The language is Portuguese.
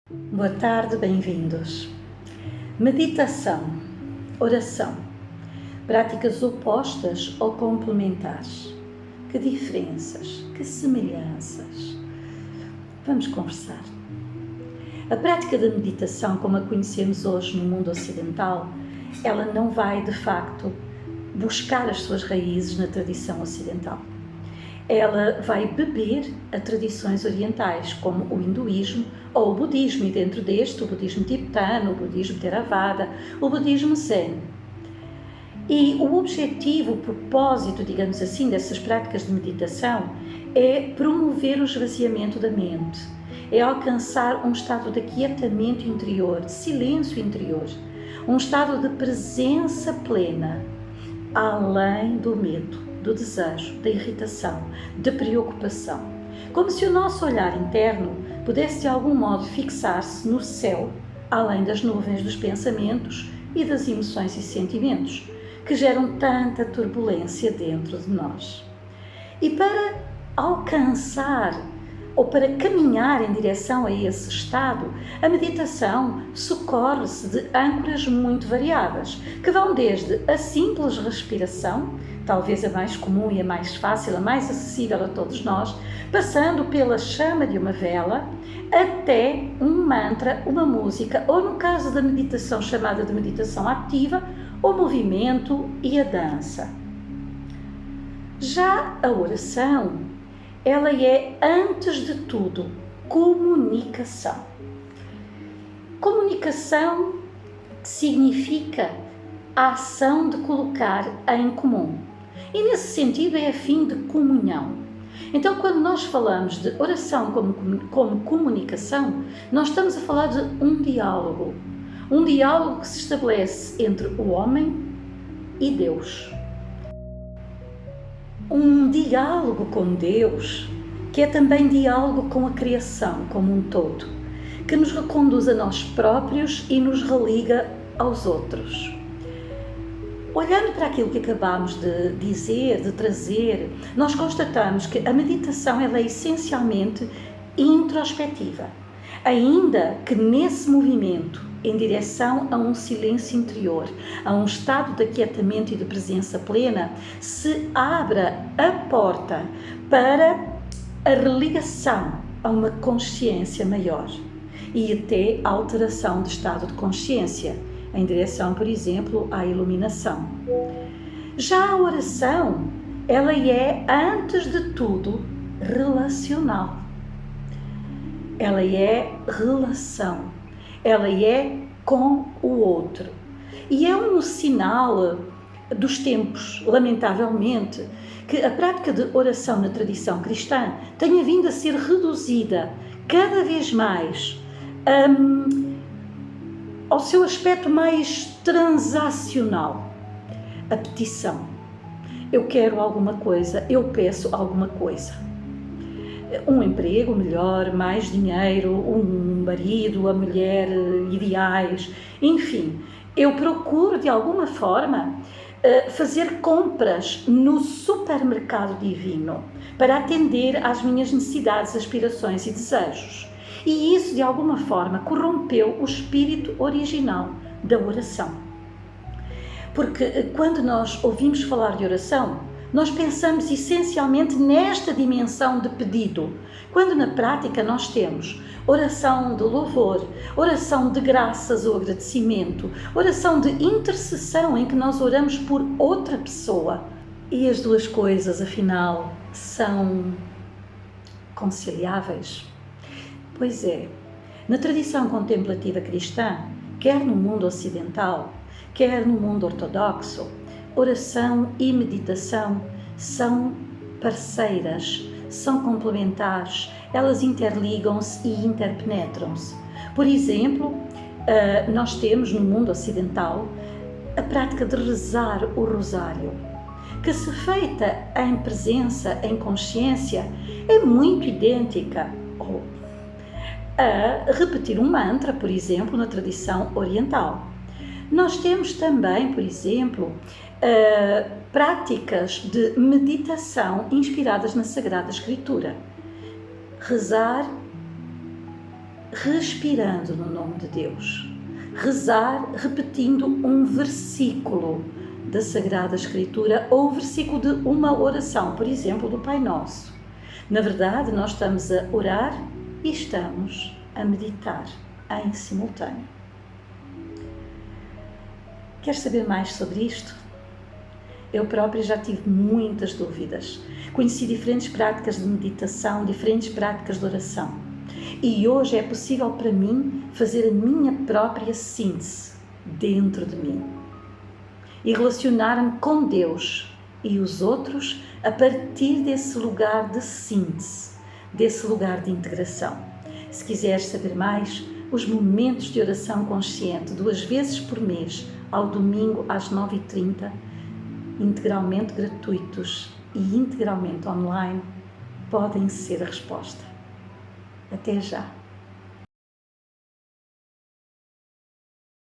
Boa tarde, bem-vindos. Meditação, oração, práticas opostas ou complementares? Que diferenças, que semelhanças? Vamos conversar. A prática da meditação, como a conhecemos hoje no mundo ocidental, ela não vai, de facto, buscar as suas raízes na tradição ocidental. Ela vai beber a tradições orientais, como o hinduísmo ou o budismo, e dentro deste o budismo tibetano, o budismo Theravada, o budismo Zen. E o objetivo, o propósito, digamos assim, dessas práticas de meditação é promover o esvaziamento da mente, é alcançar um estado de aquietamento interior, de silêncio interior, um estado de presença plena, além do medo, do desejo, da irritação, da preocupação. Como se o nosso olhar interno pudesse de algum modo fixar-se no céu, além das nuvens dos pensamentos e das emoções e sentimentos, que geram tanta turbulência dentro de nós. E para alcançar ou para caminhar em direção a esse estado, a meditação socorre-se de âncoras muito variadas, que vão desde a simples respiração, talvez a mais comum e a mais fácil, a mais acessível a todos nós, passando pela chama de uma vela, até um mantra, uma música, ou no caso da meditação chamada de meditação ativa, o movimento e a dança. Já a oração, ela é, antes de tudo, comunicação. Comunicação significa a ação de colocar em comum. E nesse sentido é a fim de comunhão. Então, quando nós falamos de oração como comunicação, nós estamos a falar de um diálogo que se estabelece entre o homem e Deus. Um diálogo com Deus, que é também diálogo com a criação como um todo, que nos reconduz a nós próprios e nos religa aos outros. Olhando para aquilo que acabámos de dizer, de trazer, nós constatamos que a meditação ela é essencialmente introspectiva, ainda que nesse movimento em direção a um silêncio interior, a um estado de aquietamento e de presença plena, se abra a porta para a religação a uma consciência maior e até a alteração de estado de consciência, em direção, por exemplo, à iluminação. Já a oração, ela é, antes de tudo, relacional. Ela é relação. Ela é com o outro. E é um sinal dos tempos, lamentavelmente, que a prática de oração na tradição cristã tenha vindo a ser reduzida cada vez mais ao seu aspecto mais transacional. A petição. Eu quero alguma coisa, eu peço alguma coisa. Um emprego melhor, mais dinheiro, um marido, a mulher ideais, enfim, eu procuro de alguma forma fazer compras no supermercado divino para atender às minhas necessidades, aspirações e desejos. E isso de alguma forma corrompeu o espírito original da oração. Porque quando nós ouvimos falar de oração, nós pensamos essencialmente nesta dimensão de pedido, quando na prática nós temos oração de louvor, oração de graças ou agradecimento, oração de intercessão em que nós oramos por outra pessoa. E as duas coisas, afinal, são conciliáveis? Pois é, na tradição contemplativa cristã, quer no mundo ocidental, quer no mundo ortodoxo, oração e meditação são parceiras, são complementares, elas interligam-se e interpenetram-se. Por exemplo, nós temos no mundo ocidental a prática de rezar o rosário, que se feita em presença, em consciência, é muito idêntica a repetir um mantra, por exemplo, na tradição oriental. Nós temos também, por exemplo, práticas de meditação inspiradas na Sagrada Escritura. Rezar respirando no nome de Deus. Rezar repetindo um versículo da Sagrada Escritura ou versículo de uma oração, por exemplo, do Pai Nosso. Na verdade, nós estamos a orar e estamos a meditar em simultâneo. Queres saber mais sobre isto? Eu própria já tive muitas dúvidas. Conheci diferentes práticas de meditação, diferentes práticas de oração. E hoje é possível para mim fazer a minha própria síntese dentro de mim. E relacionar-me com Deus e os outros a partir desse lugar de síntese, desse lugar de integração. Se quiseres saber mais, os momentos de oração consciente, 2 vezes por mês, ao domingo às 9h30, integralmente gratuitos e integralmente online, podem ser a resposta. Até já!